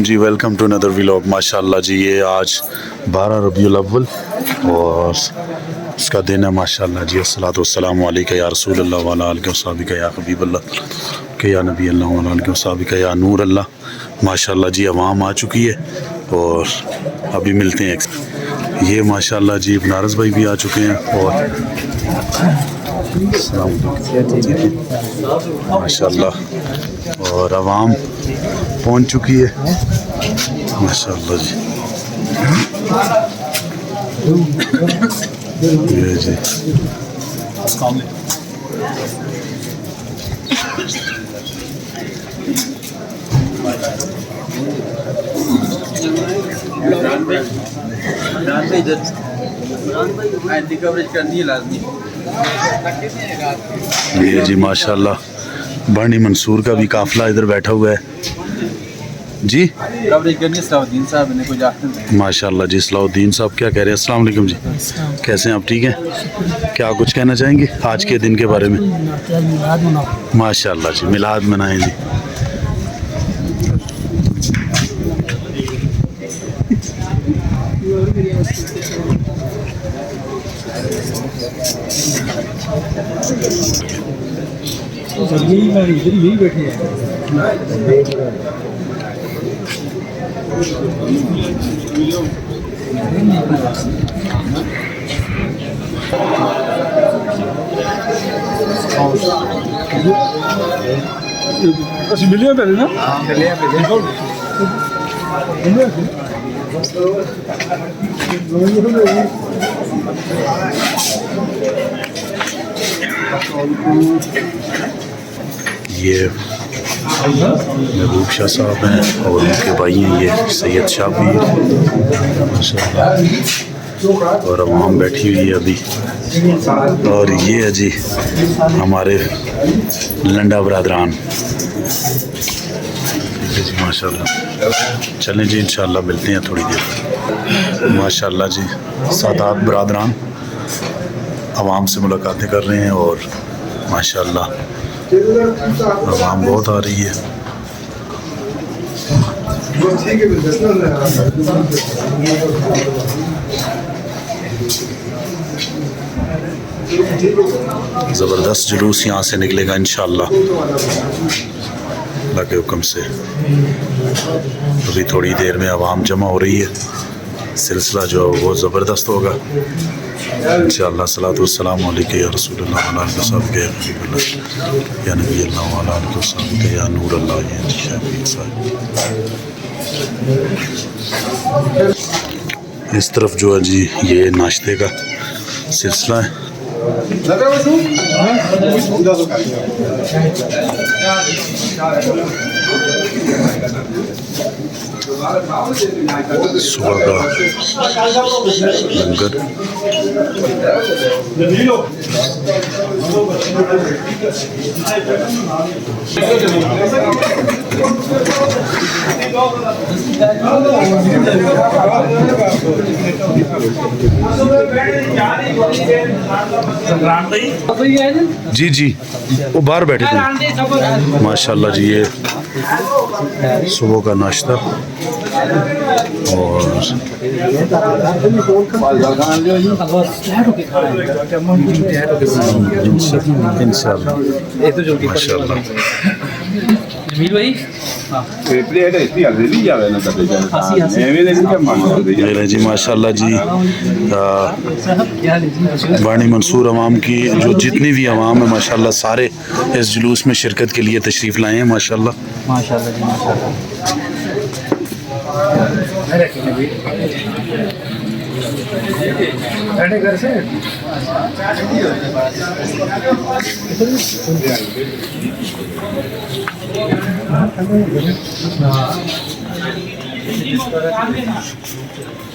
वालेकुम जी, welcome to another vlog. माशाल्लाह जी, ये आज 12 रबीउल अव्वल और इसका दिन है माशाल्लाह जी। अस्सलातु वस्सलामु अलैका या रसूल अल्लाह व अला आलिहि व सहाबिका या हबीब अल्लाह के या नबी अल्लाह व अला आलिहि व सहाबिका या नूर अल्लाह। माशाल्लाह जी, अवाम आ चुकी है और अभी मिलते हैं। ये माशाल्लाह जी बनारस भाई भी आ चुके हैं और माशाल्लाह और अवाम पहुंच चुकी है माशाल्लाह जी। ये जी ये जी माशाल्लाह बरनी मंसूर का भी काफिला इधर बैठा हुआ है जी। माशाल्लाह जी, सलाउद्दीन साहब क्या कह रहे हैं? अस्सलाम वालेकुम जी, कैसे हैं आप? ठीक हैं? क्या कुछ कहना चाहेंगे आज के दिन के बारे में? माशाल्लाह जी, मिलाद मनाएं जी। यही बैठे हैं। ਅਸੀਂ ਮਿਲਿਆ ਪਹਿਲੇ ਨਾ? ਹਾਂ ਮਿਲਿਆ ये महबूब शाह साहब हैं और उनके भाई हैं ये सैयद शाबीर माशाल्लाह और अवाम बैठी हुई है अभी। और ये है जी हमारे लंडा बरादरान। ठीक है जी माशाल्लाह, चलें जी इंशाल्लाह मिलते हैं थोड़ी देर। माशाल्लाह जी, सादात बरादरान अवाम से मुलाकातें कर रहे हैं और माशाल्लाह आवाम बहुत आ रही है। ज़बरदस्त जुलूस यहाँ से निकलेगा इंशाअल्लाह अल्लाह के हुक्म से। अभी थोड़ी देर में आवाम जमा हो रही है, सिलसिला जो वो ज़बरदस्त होगा इंशाअल्लाह। सलातु वस्सलामु अलैका या रसूलल्लाह व अला आलिहि व सहाबिका या नबी अल्लाह व अला आलिहि व सहाबिका या नूर अल्लाह। इस तरफ जो है जी ये नाश्ते का सिलसिला है। सुबह का लंगर जी जी वो बाहर बैठे थे माशाल्लाह जी। ये सुबह का नाश्ता और इंशाल्लाह माशाल्लाह। जी माशाल्लाह जी, बानी मंसूर अवाम की जो जितनी भी अवाम है माशाल्लाह सारे इस जुलूस में शिरकत के लिए तशरीफ़ लाए हैं माशाल्लाह। माशाल्लाह जी माशाल्लाह। घर से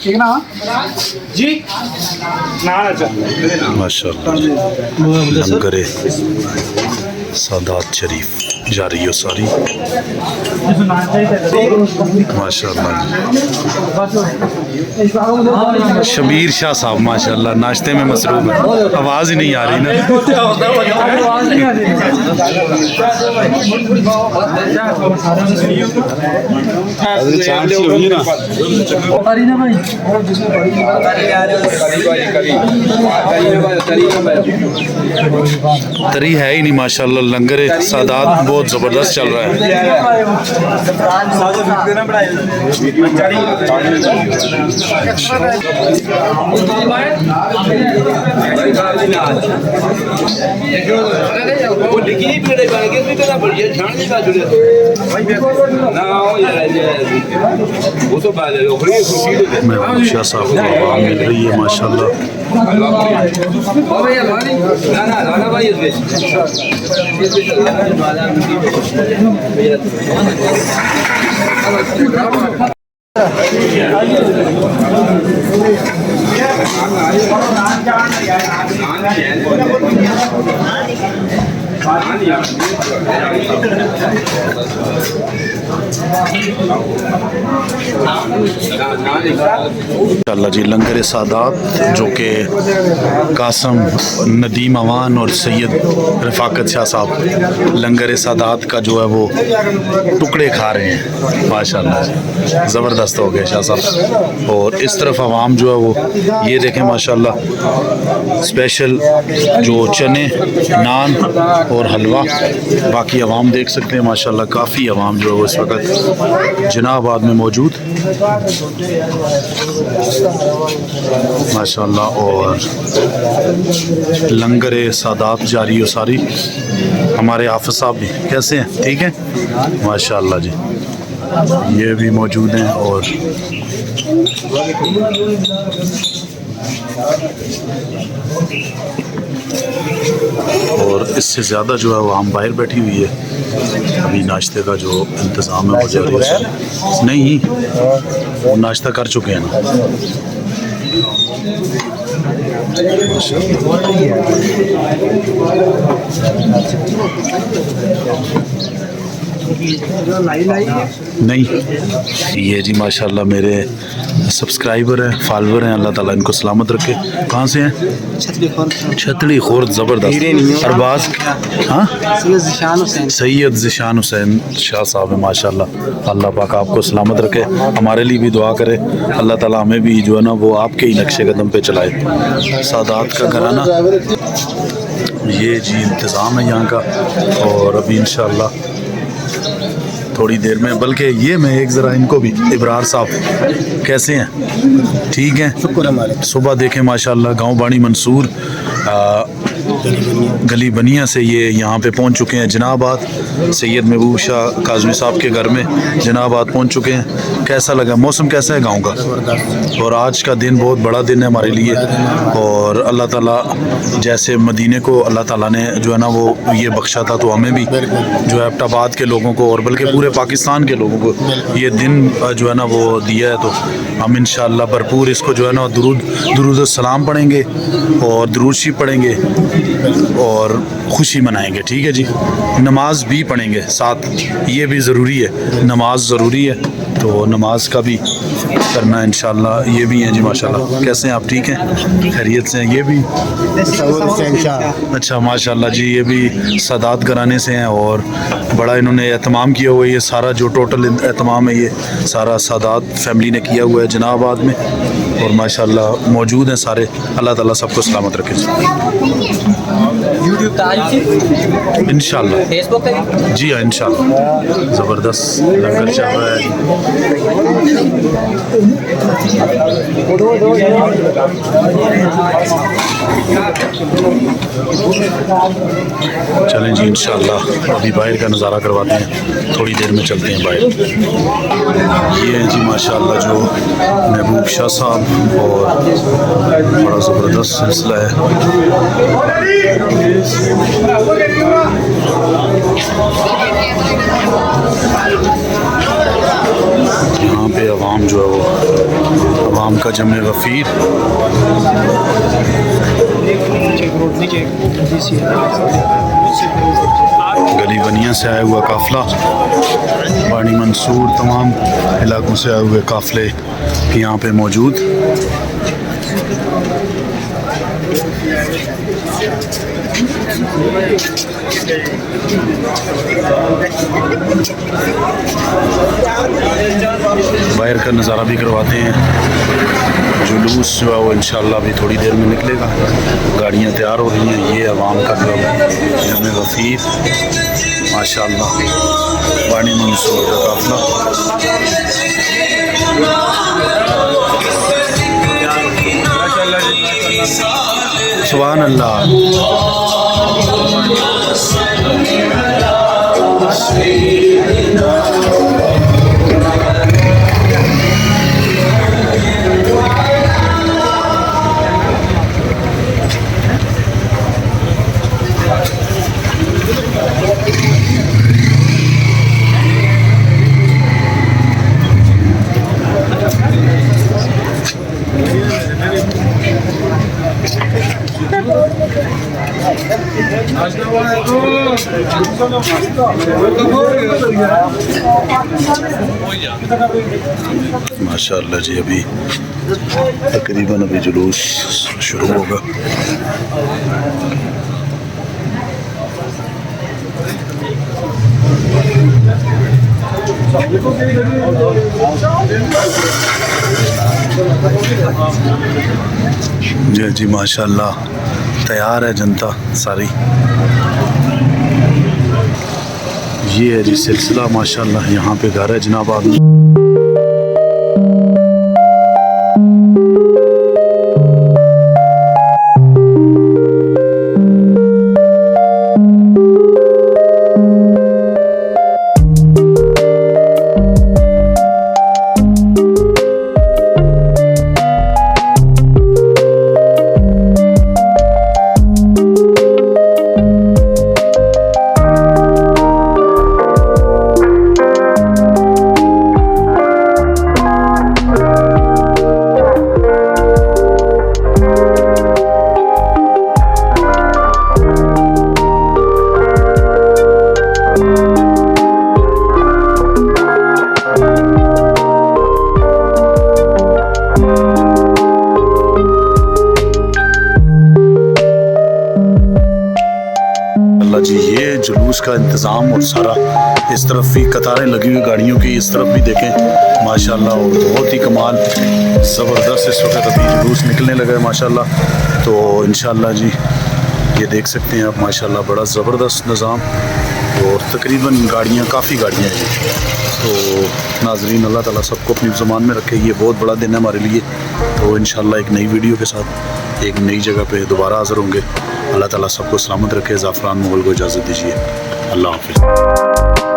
ठीक ना जी ना माशाल्लाह लंगरे सादात शरीफ जा रही हो सारी माशाल्लाह। शबीर शाह साहब माशाल्लाह नाश्ते में मसरूफ है, आवाज़ ही नहीं आ रही ना। तरी है ही नहीं माशाल्लाह। लंगर सादात बहुत ज़बरदस्त चल रहा है। महबूब शाह साहब को आवाम मिल रही है माशाल्लाह। अल्लाह जी लंगर सादात जो कि कासम नदीम अवान और सैयद रफ़ाकत शाह साहब लंगर सादात का जो है वो टुकड़े खा रहे हैं माशाल्लाह। ज़बरदस्त हो गए शाह साहब। और इस तरफ आवाम जो है वो ये देखें माशाल्लाह स्पेशल जो चने नान और हलवा। बाकी आवाम देख सकते हैं माशाल्लाह काफ़ी आवाम जो है वो इस वक्त जनाबाद में मौजूद माशाल्लाह। और लंगर सादात जारी हो सारी। हमारे हाफिज साहब भी कैसे हैं? ठीक है माशाल्लाह जी। ये भी मौजूद हैं और इससे ज़्यादा जो है वो हम बाहर बैठी हुई है। अभी नाश्ते का जो इंतज़ाम है वो जारी है। नहीं वो नाश्ता कर चुके हैं ना। नहीं ये जी माशाल्लाह मेरे सब्सक्राइबर हैं, फॉलोअर हैं। अल्लाह ताला इनको सलामत रखे। कहाँ से हैं? छतड़ी खोर्द। ज़बरदस्त। अरबाज। हाँ सैयद ज़िशान हुसैन शाह साहब है माशाल्लाह। अल्लाह पाक आपको सलामत रखे। हमारे लिए भी दुआ करे। अल्लाह ताला हमें भी जो है ना वो आपके ही नक्शे कदम पे चलाए। सादात का घराना ये जी इंतज़ाम है यहाँ का। और अभी इंशाअल्लाह थोड़ी देर में, बल्कि ये मैं एक ज़रा इनको भी, इब्रार साहब कैसे हैं? ठीक हैं शुक्र हमारे। सुबह देखें माशाल्लाह गांव बाणी मंसूर गली बनिया से ये यहाँ पे पहुँच चुके हैं जनाबाद। सैयद महबूब शाह काज़मी साहब के घर में जनाबाद पहुँच चुके हैं। कैसा लगा? मौसम कैसा है गांव का? और आज का दिन बहुत बड़ा दिन है हमारे लिए। और अल्लाह ताला जैसे मदीने को अल्लाह ताला ने जो है ना वो ये बख्शा था, तो हमें भी जो है एबटाबाद के लोगों को और बल्कि पूरे पाकिस्तान के लोगों को ये दिन जो है ना वो दिया है। तो हम इंशाअल्लाह भरपूर इसको जो है ना दुरूद सलाम पढ़ेंगे और दुरूद शरीफ पढ़ेंगे और खुशी मनाएंगे। ठीक है जी। नमाज भी पढ़ेंगे साथ, ये भी ज़रूरी है। नमाज ज़रूरी है तो नमाज का भी करना इंशाअल्लाह। ये भी हैं जी माशाल्लाह। कैसे हैं आप? ठीक हैं खैरियत से हैं? ये भी अच्छा माशाल्लाह जी। ये भी सादात घराने से हैं और बड़ा इन्होंने एहतमाम किया हुआ है। ये सारा जो टोटल एहतमाम है ये सारा सादात फैमिली ने किया हुआ है जनाबाद में। और माशाल्लाह मौजूद हैं सारे। अल्लाह ताला सबको सलामत रखे इंशाअल्लाह। जी हाँ इंशाअल्लाह। ज़बरदस्त लंगर चल रहा है। चलें जी इंशाअल्लाह अभी बाहर का नज़ारा करवाते हैं। थोड़ी देर में चलते हैं बाहर। ये है जी माशाअल्लाह जो महबूब शाह साहब और बड़ा ज़बरदस्त सिलसिला है। यहाँ पे अवाम जो है वो अवाम का जमे गफ़ीर। गली बनिया से आया हुआ काफ़िला, बाणी मंसूर तमाम इलाकों से आए हुए काफ़िले यहाँ पे मौजूद। बाहर का नज़ारा भी करवाते हैं। जुलूस जो है वो इंशाल्लाह भी थोड़ी देर में निकलेगा। गाड़ियाँ तैयार हो रही हैं। ये अवाम का जो जमे वफ़ीर माशाल्लाह वाणी मंसूर का काफ़िला। सुभान अल्लाह। माशाअल्लाह जी अभी तकरीबन अभी जुलूस शुरू होगा। जी जी माशाअल्लाह तैयार है जनता सारी। ये है जी सिलसिला माशाअल्लाह। यहाँ पे घर है जनाब आदमी। जी ये जुलूस का इंतज़ाम और सारा इस तरफ भी कतारें लगी हुई गाड़ियों की, इस तरफ भी देखें माशाल्लाह। और बहुत ही कमाल ज़बरदस्त इस वक्त अभी जुलूस निकलने लगा है माशाल्लाह। तो इंशाल्लाह जी ये देख सकते हैं आप माशाल्लाह बड़ा ज़बरदस्त निज़ाम। और तकरीबन गाड़ियाँ काफ़ी गाड़ियाँ हैं। तो नाज़रीन अल्लाह ताला सबको अपनी ज़ुबान में रखे। ये बहुत बड़ा दिन है हमारे लिए। तो इंशाल्लाह एक नई वीडियो के साथ एक नई जगह पे दोबारा हाज़िर होंगे। अल्लाह ताला सबको सलामत रखे। ज़ाफ़रान मुग़ल को इजाज़त दीजिए। अल्लाह हाफ़िज़।